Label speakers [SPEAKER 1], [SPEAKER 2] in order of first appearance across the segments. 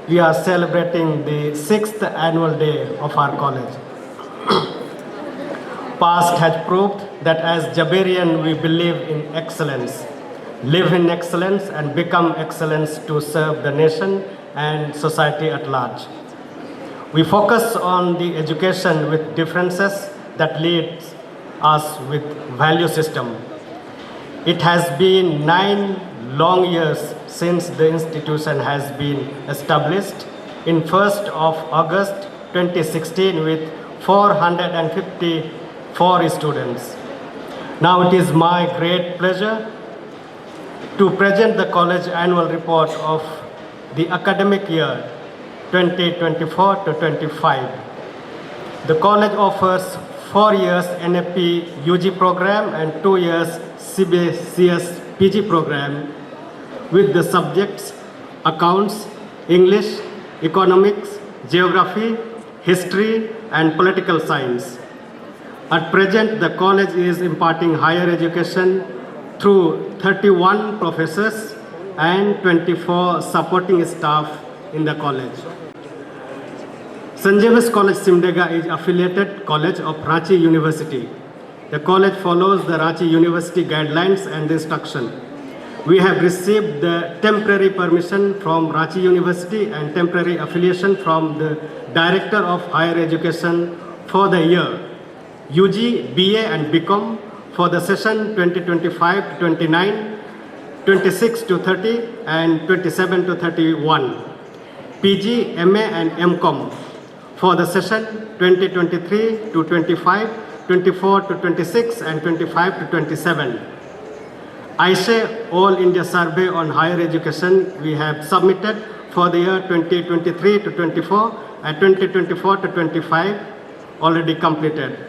[SPEAKER 1] we are celebrating the 6th annual day of our college. Past has proved that as Jabarian we believe in excellence, live in excellence and become excellence to serve the nation and society at large. We focus on the education with differences that leads us with value system. It has been 9 long years since the institution has been established in 1st of August 2016 with 454 students. Now it is my great pleasure to present the college annual report of the academic year 2024 to 25. The college offers 4 years NAP UG program and 2 years CBCS PG program with the subjects accounts, English, economics, geography, history and political science. At present, the college is imparting higher education through 31 professors and 24 supporting staff in the college. St. James College Simdega is affiliated college of Ranchi University. The college follows the Ranchi University guidelines and instruction. We have received the temporary permission from Ranchi University and temporary affiliation from the Director of Higher Education for the year UG, BA and BCom for the session 2025 to 29, 26 to 30 and 27 to 31. PG, MA and MCom for the session 2023 to 25, 24 to 26 and 25 to 27. ISHE All India Survey on Higher Education we have submitted for the year 2023 to 24 and 2024 to 25 already completed.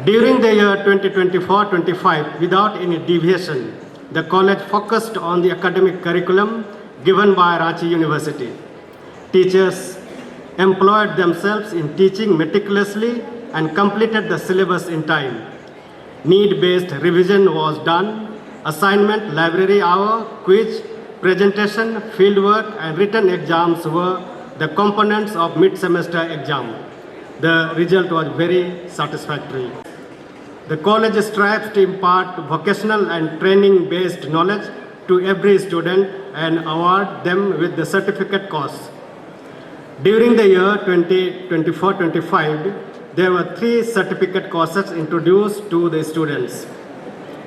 [SPEAKER 1] During the year 2024-25, without any deviation, the college focused on the academic curriculum given by Ranchi University. Teachers employed themselves in teaching meticulously and completed the syllabus in time. Need-based revision was done. Assignment, library hour, quiz, presentation, fieldwork and written exams were the components of mid-semester exam. The result was very satisfactory. The college strives to impart vocational and training-based knowledge to every student and award them with the certificate course. During the year 2024-25, there were 3 certificate courses introduced to the students.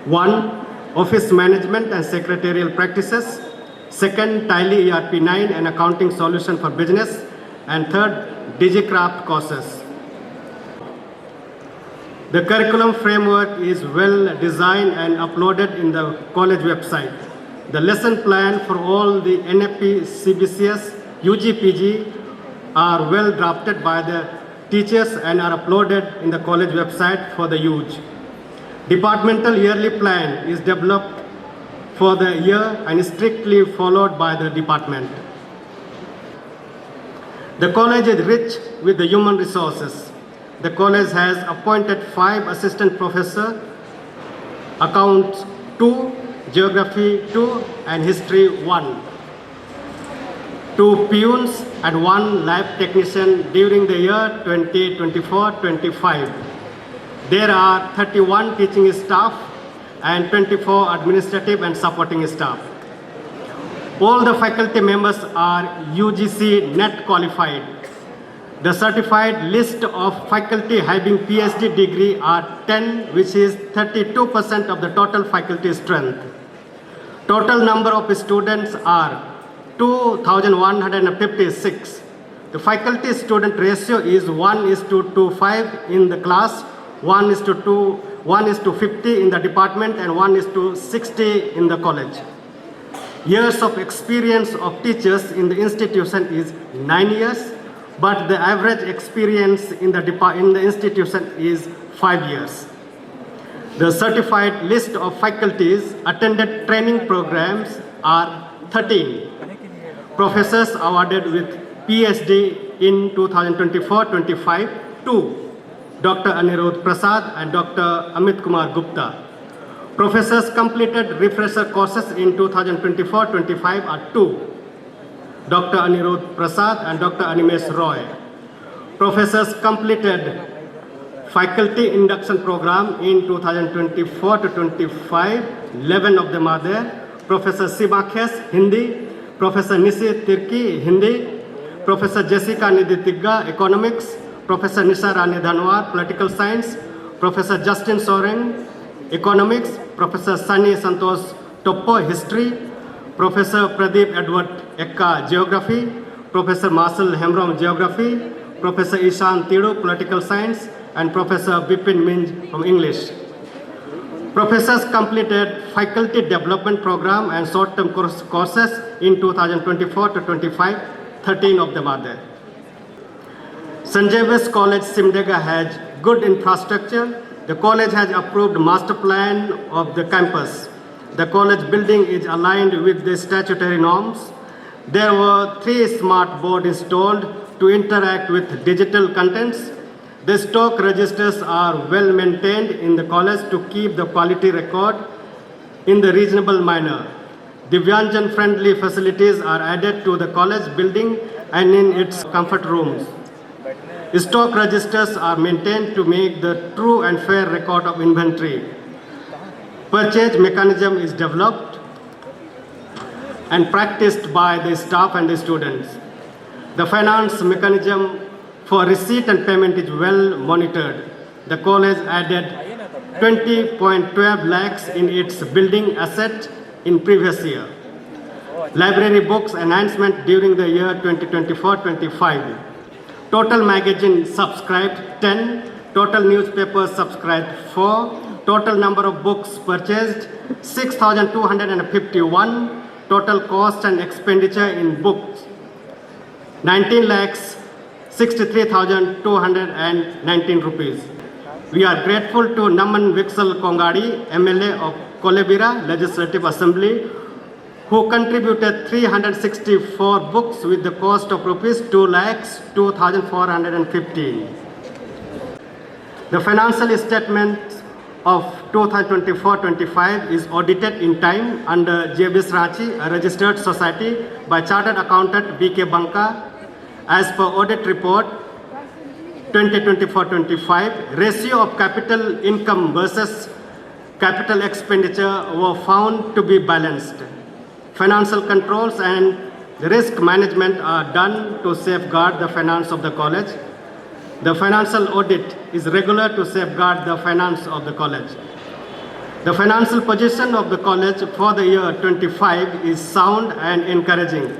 [SPEAKER 1] 1. Office Management and Secretarial Practices. 2nd, Tally ERP9 and Accounting Solution for Business. And 3rd, DigiCraft courses. The curriculum framework is well designed and uploaded in the college website. The lesson plan for all the NAP, CBCS, UG, PG are well drafted by the teachers and are uploaded in the college website for the use. Departmental yearly plan is developed for the year and is strictly followed by the department. The college is rich with the human resources. The college has appointed 5 assistant professors, accounts 2, geography 2 and history 1. 2 peons and 1 lab technician during the year 2024-25. There are 31 teaching staff and 24 administrative and supporting staff. All the faculty members are UGC NET qualified. The certified list of faculty having PhD degree are 10, which is 32% of the total faculty strength. Total number of students are 2,156. The faculty student ratio is 1:25 in the class, 1:50 in the department and 1:60 in the college. Years of experience of teachers in the institution is 9 years, but the average experience in the institution is 5 years. The certified list of faculties attended training programs are 13. Professors awarded with PhD in 2024-25, 2. Dr. Anirudh Prasad and Dr. Amit Kumar Gupta. Professors completed refresher courses in 2024-25 are 2. Dr. Anirudh Prasad and Dr. Animesh Roy. Professors completed faculty induction program in 2024 to 25. 11 of them are there. Professor Sima Khes, Hindi. Professor Nisi Tirki, Hindi. Professor Jessica Nidhi Economics. Professor Nisha Rani Dhanwar, Political Science. Professor Justin Soren, Economics. Professor Sunny Santosh Topo, History. Professor Pradeep Edward Ekka, Geography. Professor Marcel Hemrom, Geography. Professor Ishan Tidu, Political Science. And Professor Bipin Minj from English. Professors completed faculty development program and short-term courses in 2024 to 25. 13 of them are there. Sanjay West College, Simdega has good infrastructure. The college has approved master plan of the campus. The college building is aligned with the statutory norms. There were 3 smart boards installed to interact with digital contents. The stock registers are well maintained in the college to keep the quality record in the reasonable manner. Divyanjan friendly facilities are added to the college building and in its comfort rooms. Stock registers are maintained to make the true and fair record of inventory. Purchase mechanism is developed and practiced by the staff and the students. The finance mechanism for receipt and payment is well monitored. The college added 20.12 lakhs in its building asset in previous year. Library books enhancement during the year 2024-25. Total magazine subscribed 10, total newspapers subscribed 4, total number of books purchased 6,251, total cost and expenditure in books 19 lakhs 63,219 rupees. We are grateful to Naman Vixal Kongadi, MLA of Kolebira Legislative Assembly, who contributed 364 books with the cost of rupees 2,02,415. The financial statement of 2024-25 is audited in time under JBS Ranchi, a registered society, by Chartered Accountant BK Banka. As per audit report 2024-25, ratio of capital income versus capital expenditure were found to be balanced. Financial controls and risk management are done to safeguard the finance of the college. The financial audit is regular to safeguard the finance of the college. The financial position of the college for the year 25 is sound and encouraging.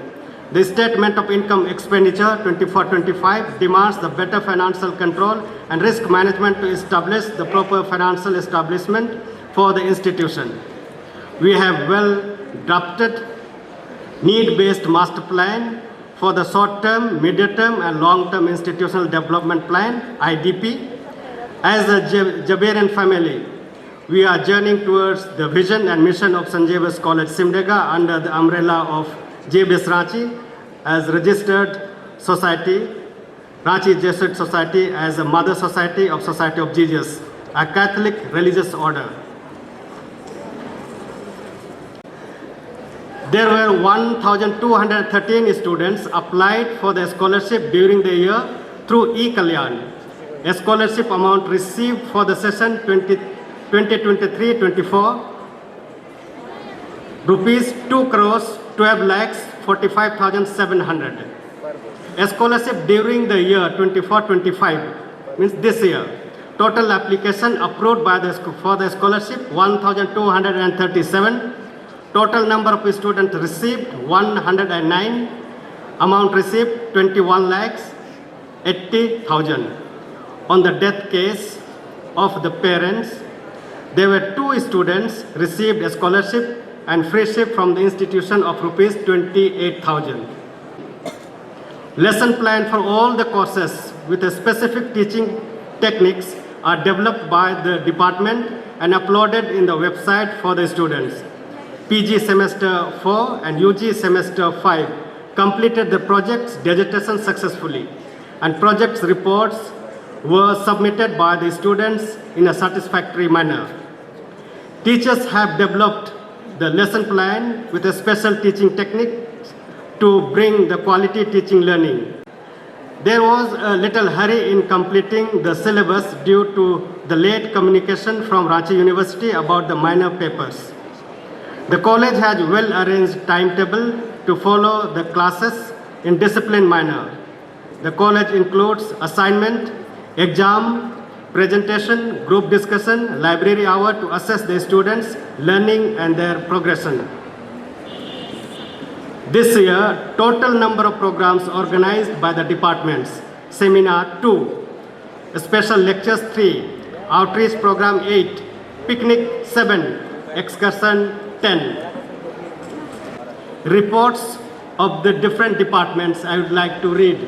[SPEAKER 1] The statement of income expenditure 24-25 demands the better financial control and risk management to establish the proper financial establishment for the institution. We have well drafted need-based master plan for the short-term, medium-term and long-term institutional development plan, IDP. As a Jabarian family, we are journeying towards the vision and mission of Sanjay West College, Simdega under the umbrella of JBS Ranchi as registered society, Ranchi Jesuit Society as a mother society of Society of Jesus, a Catholic religious order. There were 1,213 students applied for the scholarship during the year through eKalyan. A scholarship amount received for the session 2023-24 rupees 2 crores 12 lakhs 45,700. A scholarship during the year 24-25 means this year. Total application approved by for the scholarship 1,237. Total number of students received 109. Amount received 21 lakhs 80,000. On the death case of the parents, there were 2 students received a scholarship and friendship from the institution of rupees 28,000. Lesson plan for all the courses with a specific teaching techniques are developed by the department and uploaded in the website for the students. PG semester 4 and UG semester 5 completed the project's dissertation successfully, and project reports were submitted by the students in a satisfactory manner. Teachers have developed the lesson plan with a special teaching technique to bring the quality teaching learning. There was a little hurry in completing the syllabus due to the late communication from Ranchi University about the minor papers. The college has well-arranged timetable to follow the classes in disciplined manner. The college includes assignment, exam, presentation, group discussion, library hour to assess the students' learning and their progression. This year, total number of programs organized by the departments: Seminar 2, Special Lectures 3, Outreach Program 8, Picnic 7, Excursion 10. Reports of the different departments I would like to read.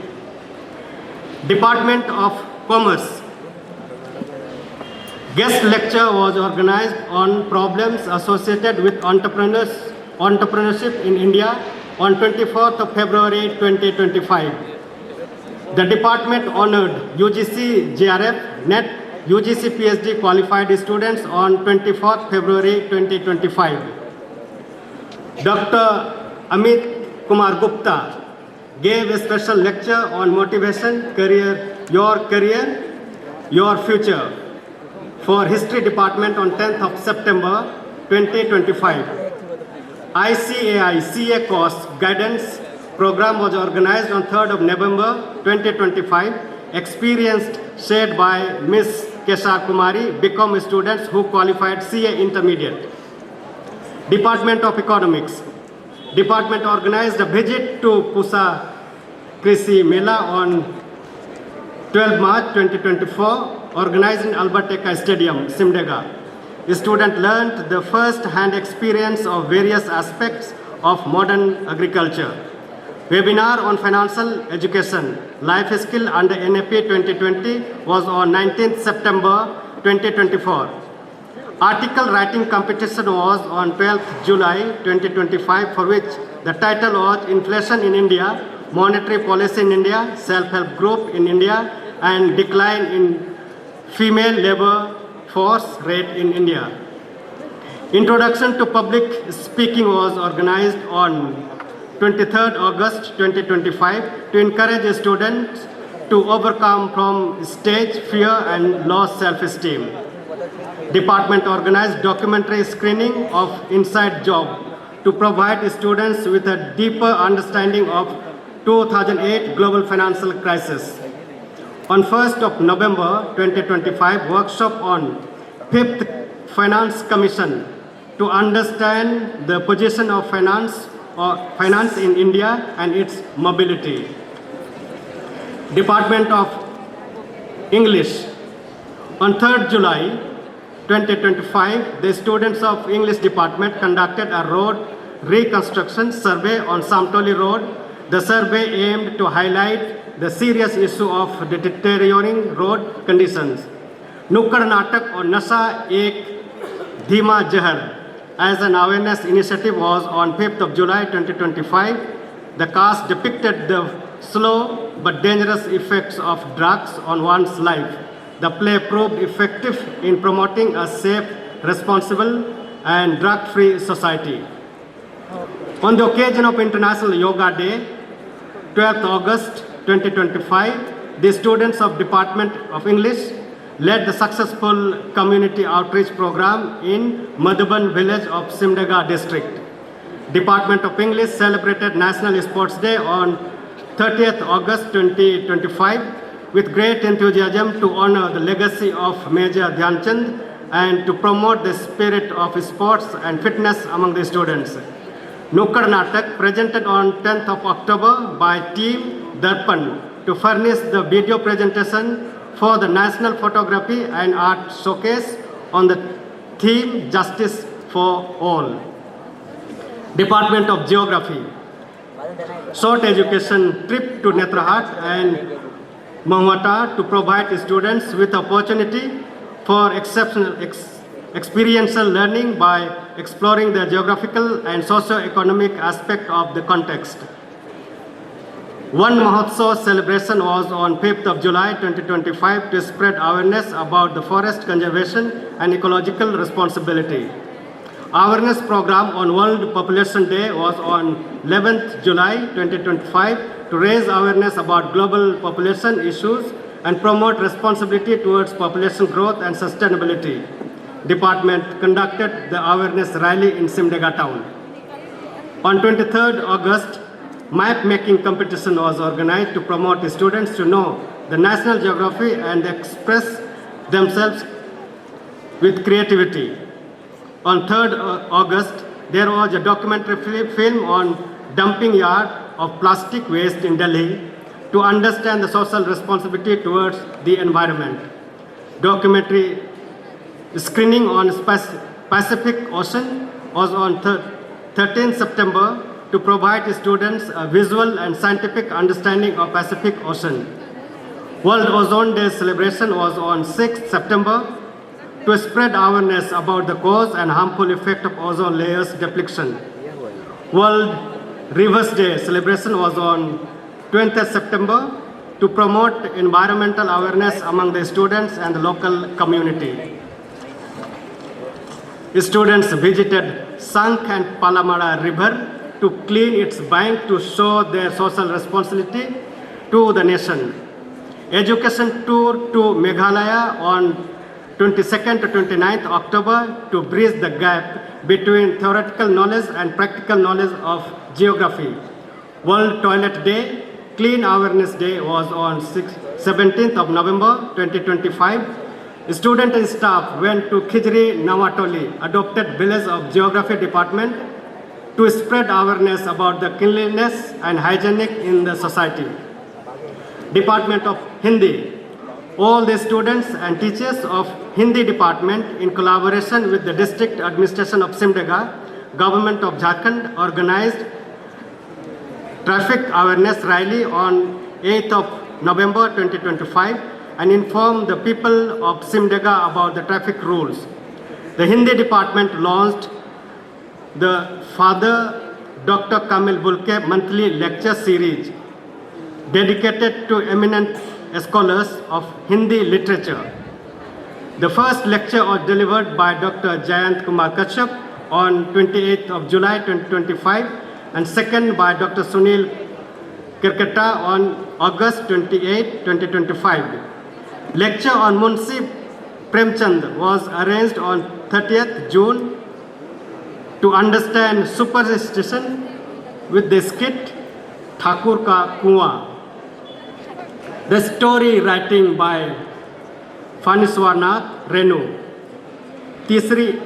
[SPEAKER 1] Department of Commerce. Guest lecture was organized on problems associated with entrepreneurship in India on 24th of February 2025. The department honored UGC JRF NET UGC PhD qualified students on 24th February 2025. Dr. Amit Kumar Gupta gave a special lecture on motivation, career, your future for History Department on 10th of September 2025. ICAI CA course guidance program was organized on 3rd of November 2025. Experience shared by Ms. Kesha Kumari, BCom students who qualified CA Intermediate. Department of Economics. Department organized a visit to Pusa Krishi Mela on 12 March 2024, organized in Albert Eka Stadium, Simdega. The student learned the first-hand experience of various aspects of modern agriculture. Webinar on financial education, life skill under NAP 2020 was on 19th September 2024. Article writing competition was on 12th July 2025, for which the title was Inflation in India, Monetary Policy in India, Self-Help Group in India, and Decline in Female Labor Force Rate in India. Introduction to Public Speaking was organized on 23rd August 2025 to encourage students to overcome from stage fear and low self-esteem. Department organized documentary screening of Inside Job to provide students with a deeper understanding of 2008 global financial crisis. On 1st of November 2025, workshop on 5th Finance Commission to understand the position of finance in India and its mobility. Department of English. On 3rd July 2025, the students of English department conducted a road reconstruction survey on Samtoli Road. The survey aimed to highlight the serious issue of deteriorating road conditions. Nukkad Natak or Nasha Ek Dhima Jahar as an awareness initiative was on 5th of July 2025. The cast depicted the slow but dangerous effects of drugs on one's life. The play proved effective in promoting a safe, responsible, and drug-free society. On the occasion of International Yoga Day, 12th August 2025, the students of Department of English led the successful community outreach program in Madhuban village of Simdega district. Department of English celebrated National Sports Day on 30th August 2025 with great enthusiasm to honor the legacy of Major Dhyan Chand and to promote the spirit of sports and fitness among the students. Nukkad Natak presented on 10th of October by Team Darpan to furnish the video presentation for the National Photography and Art Showcase on the theme Justice for All. Department of Geography. Short education trip to Netrahat and Mahwata to provide students with opportunity for experiential learning by exploring the geographical and socio-economic aspect of the context. One Mahotsav celebration was on 5th of July 2025 to spread awareness about the forest conservation and ecological responsibility. Awareness program on World Population Day was on 11th July 2025 to raise awareness about global population issues and promote responsibility towards population growth and sustainability. Department conducted the awareness rally in Simdega town. On 23rd August, map making competition was organized to promote students to know the national geography and express themselves with creativity. On 3rd August, there was a documentary film on dumping yard of plastic waste in Delhi to understand the social responsibility towards the environment. Documentary screening on Pacific Ocean was on 13th September to provide students a visual and scientific understanding of Pacific Ocean. World Ozone Day celebration was on 6th September to spread awareness about the cause and harmful effect of ozone layers depletion. World Rivers Day celebration was on 20th September to promote environmental awareness among the students and the local community. Students visited Sank and Palamara River to clean its bank to show their social responsibility to the nation. Education tour to Meghalaya on 22nd to 29th October to bridge the gap between theoretical knowledge and practical knowledge of geography. World Toilet Day, Clean Awareness Day was on 17th of November 2025. Students and staff went to Khijri Nawatoli, adopted village of Geography Department, to spread awareness about the cleanliness and hygienic in the society. Department of Hindi. All the students and teachers of Hindi department in collaboration with the district administration of Simdega, government of Jharkhand organized traffic awareness rally on 8th of November 2025 and informed the people of Simdega about the traffic rules. The Hindi department launched the Father Dr. Kamil Bulke monthly lecture series dedicated to eminent scholars of Hindi literature. The first lecture was delivered by Dr. Jayant Kumar Kashyap on 28th of July 2025 and second by Dr. Sunil Kirkata on August 28, 2025. Lecture on Munshi Premchand was arranged on 30th June to understand superstition with the skit Thakur Ka Kuan. The story writing by Faniswanath Renu, Tisri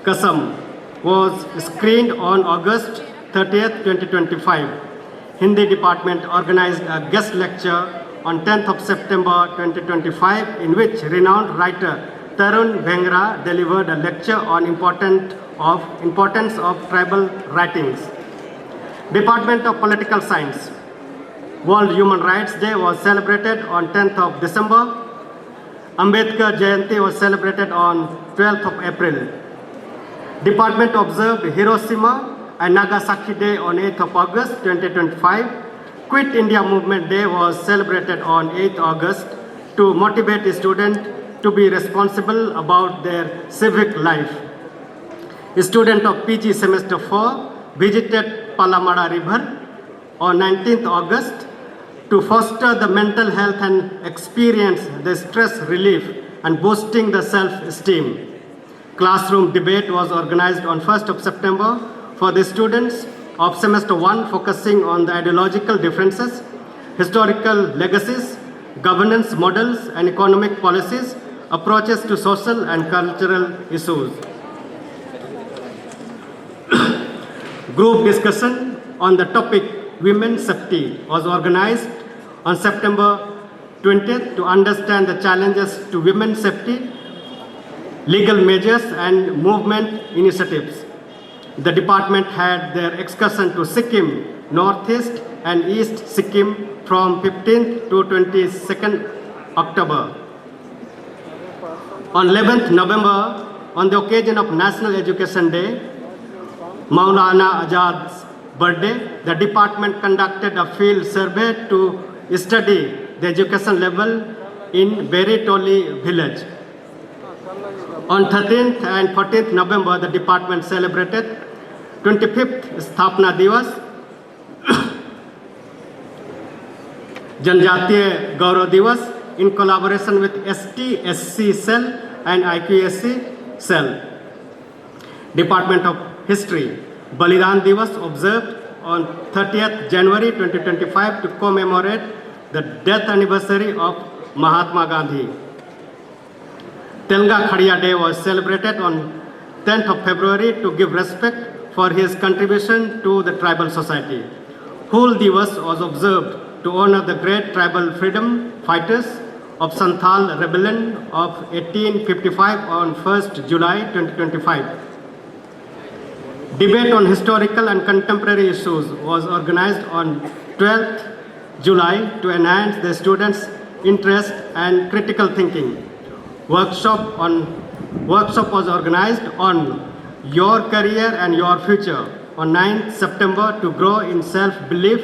[SPEAKER 1] Kasam, was screened on August 30th, 2025. Hindi department organized a guest lecture on 10th of September 2025 in which renowned writer Tarun Bhengra delivered a lecture on importance of tribal writings. Department of Political Science. World Human Rights Day was celebrated on 10th of December. Ambedkar Jayanti was celebrated on 12th of April. Department observed Hiroshima and Nagasaki Day on 8th of August 2025. Quit India Movement Day was celebrated on 8th August to motivate students to be responsible about their civic life. A student of PG Semester 4 visited Palamara River on 19th August to foster the mental health and experience the stress relief and boosting the self-esteem. Classroom debate was organized on 1st of September for the students of Semester 1 focusing on the ideological differences, historical legacies, governance models and economic policies, approaches to social and cultural issues. Group discussion on the topic Women's Safety was organized on September 20th to understand the challenges to women's safety, legal measures and movement initiatives. The department had their excursion to Sikkim, Northeast and East Sikkim from 15th to 22nd October. On 11th November, on the occasion of National Education Day, Maulana Azad's birthday, the department conducted a field survey to study the education level in Beritoli village. On 13th and 14th November, the department celebrated 25th Sthapna Divas, Janjatiya Gaurav Divas, in collaboration with ST-SC cell and IQSC cell. Department of History, Balidan Divas observed on 30th January 2025 to commemorate the death anniversary of Mahatma Gandhi. Telga Khadiya Day was celebrated on 10th of February to give respect for his contribution to the tribal society. Hul Divas was observed to honor the great tribal freedom fighters of Santhal Rebellion of 1855 on 1st July 2025. Debate on historical and contemporary issues was organized on 12th July to enhance the students' interest and critical thinking. Workshop was organized on Your Career and Your Future on 9th September to grow in self-belief,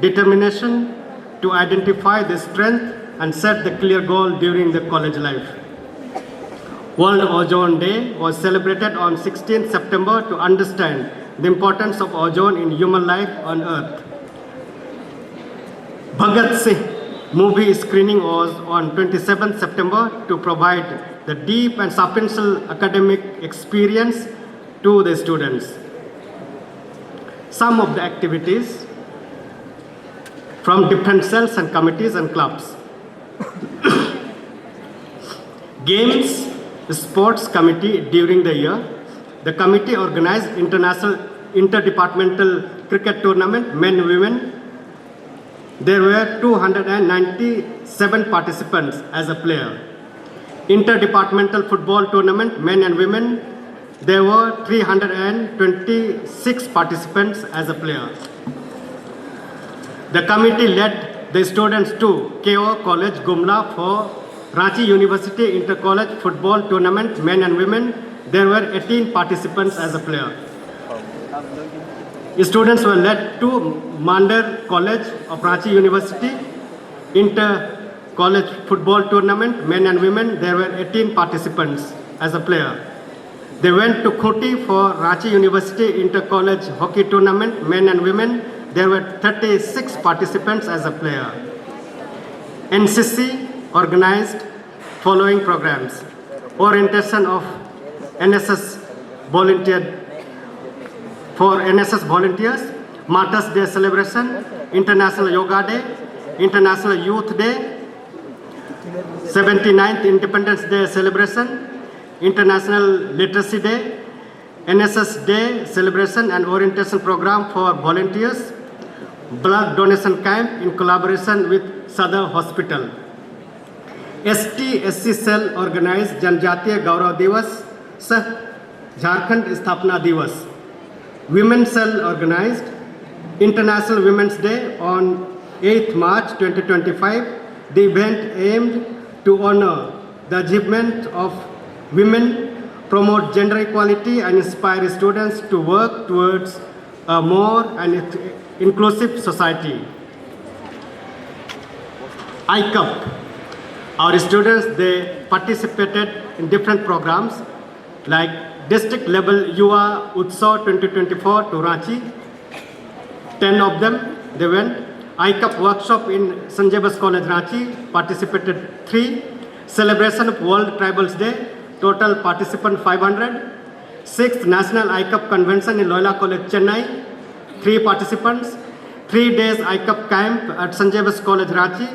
[SPEAKER 1] determination, to identify the strength and set the clear goal during the college life. World Ozone Day was celebrated on 16th September to understand the importance of ozone in human life on Earth. Bhagat Singh movie screening was on 27th September to provide the deep and substantial academic experience to the students. Some of the activities from different cells and committees and clubs. Games, Sports Committee during the year. The committee organized international interdepartmental cricket tournament, men and women. There were 297 participants as a player. Interdepartmental football tournament, men and women. There were 326 participants as a player. The committee led the students to KO College Gumla for Ranchi University Inter-College Football Tournament, men and women. There were 18 participants as a player. Students were led to Mandar College of Ranchi University Inter-College Football Tournament, men and women. There were 18 participants as a player. They went to Khuti for Ranchi University Inter-College Hockey Tournament, men and women. There were 36 participants as a player. NCC organized following programs: orientation of NSS volunteer for NSS volunteers, Martyrs Day celebration, International Yoga Day, International Youth Day, 79th Independence Day celebration, International Literacy Day, NSS Day celebration and orientation program for volunteers, blood donation camp in collaboration with Sadar Hospital. ST-SC cell organized Janjatiya Gaurav Divas, Jharkhand Sthapna Divas. Women's cell organized International Women's Day on 8th March 2025. The event aimed to honor the achievement of women, promote gender equality and inspire students to work towards a more inclusive society. ICUP. Our students, they participated in different programs like district level Yuva Utsav 2024 to Ranchi. 10 of them, they went. ICUP workshop in Sanjay Bas College Ranchi, participated 3. Celebration of World Tribals Day, total participant 500. 6th National ICUP Convention in Loyola College Chennai, 3 participants. 3 days ICUP camp at Sanjay Bas College Ranchi.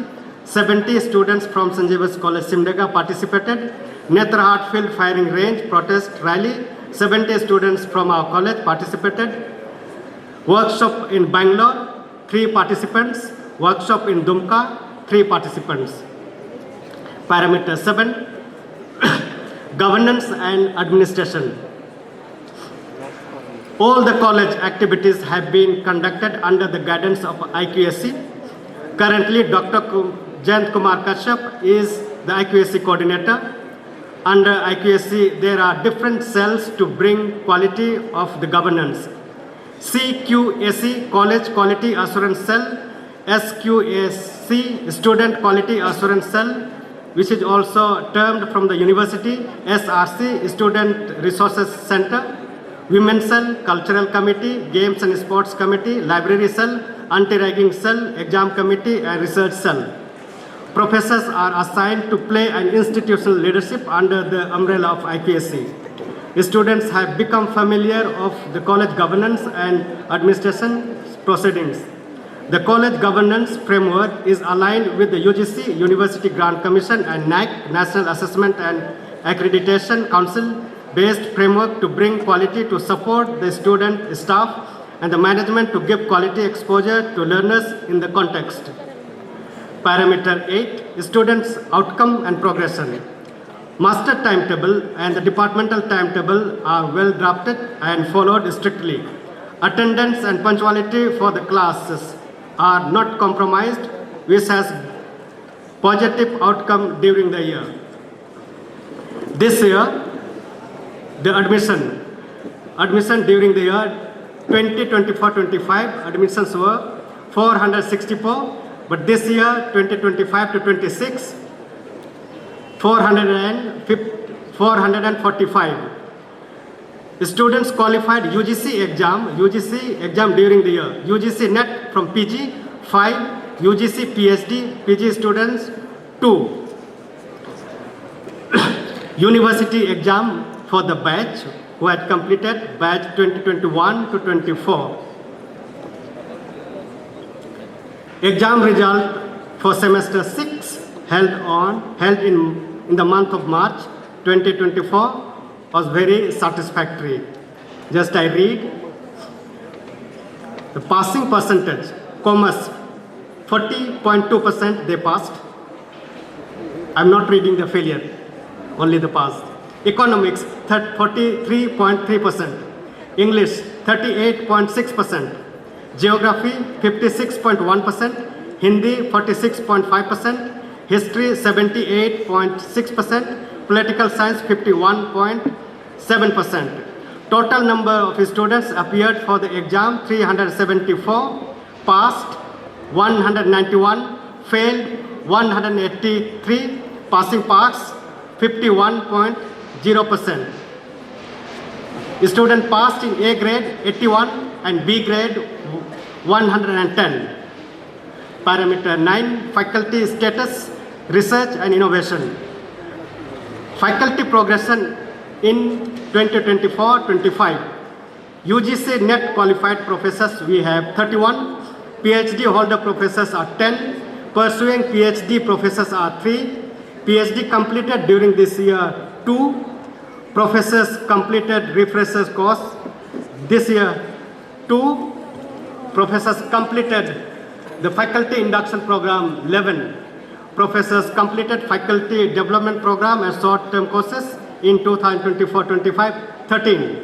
[SPEAKER 1] 70 students from Sanjay Bas College Simdega participated. Netra Hartfield firing range protest rally, 70 students from our college participated. Workshop in Bangalore, 3 participants. Workshop in Dumka, 3 participants. Parameter 7, governance and administration. All the college activities have been conducted under the guidance of IQSC. Currently, Dr. Jayant Kumar Kashyap is the IQSC coordinator. Under IQSC, there are different cells to bring quality of the governance. CQAC, College Quality Assurance Cell, SQAC, Student Quality Assurance Cell, which is also termed from the university SRC, Student Resources Center, Women's Cell, Cultural Committee, Games and Sports Committee, Library Cell, Anti-Ragging Cell, Exam Committee, and Research Cell. Professors are assigned to play an institutional leadership under the umbrella of IPSC. Students have become familiar of the college governance and administration proceedings. The college governance framework is aligned with the UGC, University Grant Commission, and NAAC, National Assessment and Accreditation Council, based framework to bring quality to support the student, staff, and the management to give quality exposure to learners in the context. Parameter 8, students' outcome and progression. Master timetable and the departmental timetable are well drafted and followed strictly. Attendance and punctuality for the classes are not compromised, which has positive outcome during the year. This year, the admission during the year 2024-25 admissions were 464. But this year, 2025 to 26, 445. Students qualified UGC exam during the year. UGC NET from PG, 5. UGC PhD, PG students, 2. University exam for the batch who had completed batch 2021 to 24. Exam result for semester 6 held in the month of March 2024 was very satisfactory. Just I read. The passing percentage, commerce, 40.2% they passed. I'm not reading the failure, only the pass. Economics, 43.3%. English, 38.6%. Geography 56.1%, Hindi 46.5%, History 78.6%, Political Science 51.7%. Total number of students appeared for the exam 374, passed 191, failed 183, passing marks 51.0%. Student passed in A grade 81 and B grade 110. Parameter 9, faculty status, research and innovation. Faculty progression in 2024-25. UGC NET qualified professors we have 31, PhD holder professors are 10, pursuing PhD professors are 3, PhD completed during this year 2, professors completed refreshers course this year 2, professors completed the faculty induction program 11, professors completed faculty development program and short-term courses in 2024-25 13.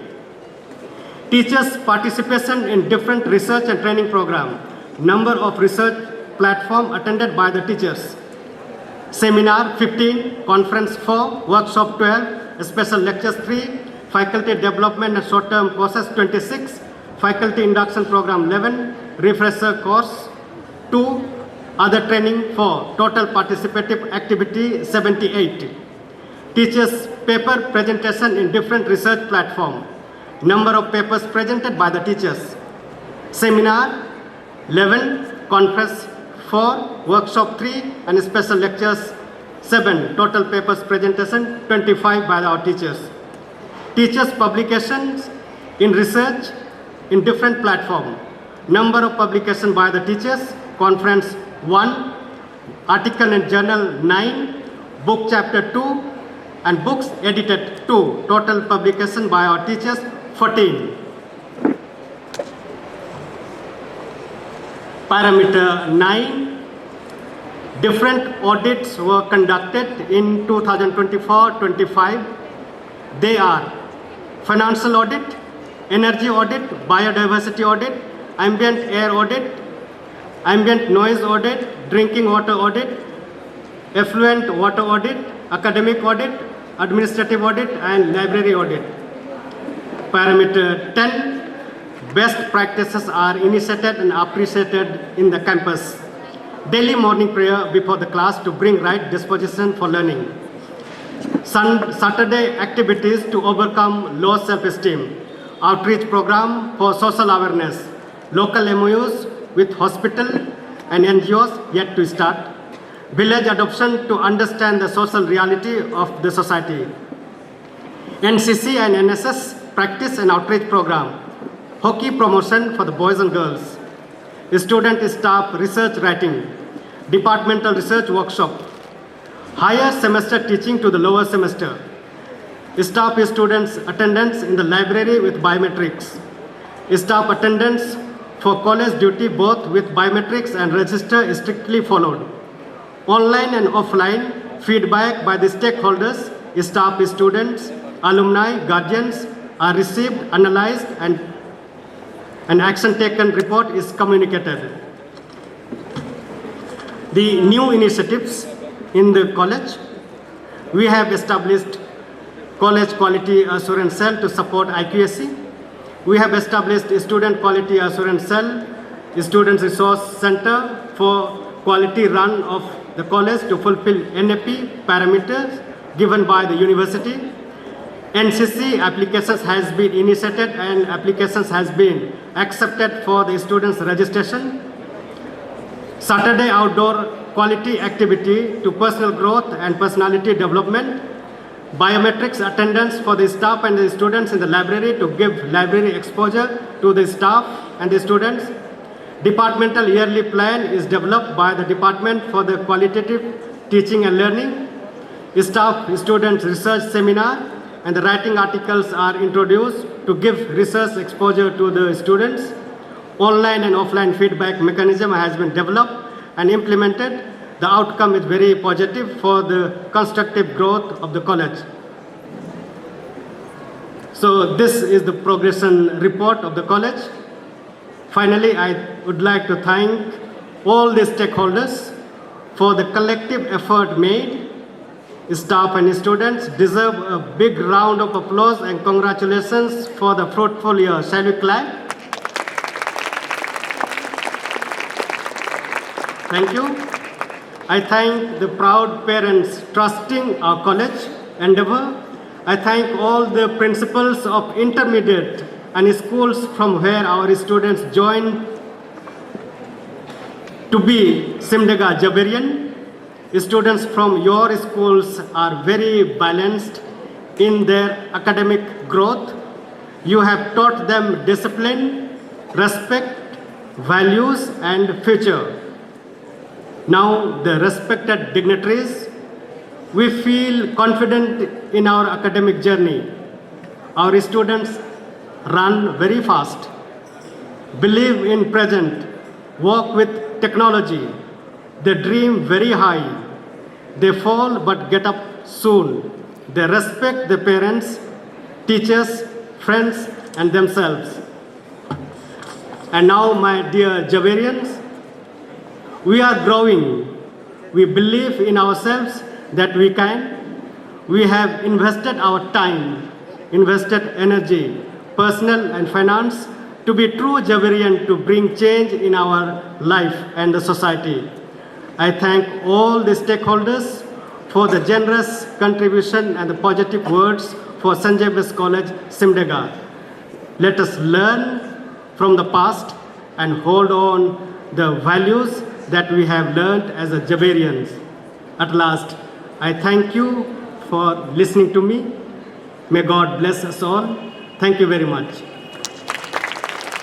[SPEAKER 1] Teachers participation in different research and training program, number of research platform attended by the teachers. Seminar 15, conference 4, workshop 12, special lectures 3, faculty development and short-term courses 26, faculty induction program 11, refresher course 2, other training 4, total participative activity 78. Teachers paper presentation in different research platform, number of papers presented by the teachers. Seminar 11, conference 4, workshop 3 and special lectures 7, total papers presentation 25 by our teachers. Teachers publications in research in different platform, number of publication by the teachers, conference 1, article and journal 9, book chapter 2 and books edited 2, total publication by our teachers 14. Parameter 9, different audits were conducted in 2024-25. They are financial audit, energy audit, biodiversity audit, ambient air audit, ambient noise audit, drinking water audit, effluent water audit, academic audit, administrative audit and library audit. Parameter 10, best practices are initiated and appreciated in the campus. daily morning prayer before the class to bring right disposition for learning, Saturday activities to overcome low self-esteem, outreach program for social awareness, local MOUs with hospital and NGOs yet to start, village adoption to understand the social reality of the society, NCC and NSS practice and outreach program, hockey promotion for the boys and girls, student staff research writing, departmental research workshop, higher semester teaching to the lower semester, staff students attendance in the library with biometrics, staff attendance for college duty both with biometrics and register is strictly followed, online and offline feedback by the stakeholders, staff students, alumni, guardians are received, analyzed and an action taken report is communicated. The new initiatives in the college, we have established College Quality Assurance Cell to support IQAC. We have established a Student Quality Assurance Cell, a Student Resource Center for quality run of the college to fulfill NAP parameters given by the university. NCC applications has been initiated and applications has been accepted for the students' registration. Saturday outdoor quality activity to personal growth and personality development. Biometrics attendance for the staff and the students in the library to give library exposure to the staff and the students. Departmental yearly plan is developed by the department for the qualitative teaching and learning. Staff students research seminar and the writing articles are introduced to give research exposure to the students. Online and offline feedback mechanism has been developed and implemented. The outcome is very positive for the constructive growth of the college. So this is the progression report of the college. Finally, I would like to thank all the stakeholders for the collective effort made. Staff and students deserve a big round of applause and congratulations for the fruitful year. Shall we clap? Thank you. I thank the proud parents trusting our college endeavor. I thank all the principals of intermediate and schools from where our students join to be Simdega Jabarian. Students from your schools are very balanced in their academic growth. You have taught them discipline, respect, values and future. Now, the respected dignitaries, we feel confident in our academic journey. Our students run very fast, believe in present, work with technology. They dream very high. They fall but get up soon. They respect their parents, teachers, friends, and themselves. And now, my dear Javarians, we are growing. We believe in ourselves that we can. We have invested our time, invested energy, personal and finance to be true Javarian to bring change in our life and the society. I thank all the stakeholders for the generous contribution and the positive words for Sanjay Bes College, Simdega. Let us learn from the past and hold on the values that we have learned as a Javarians. At last, I thank you for listening to me. May God bless us all. Thank you very much.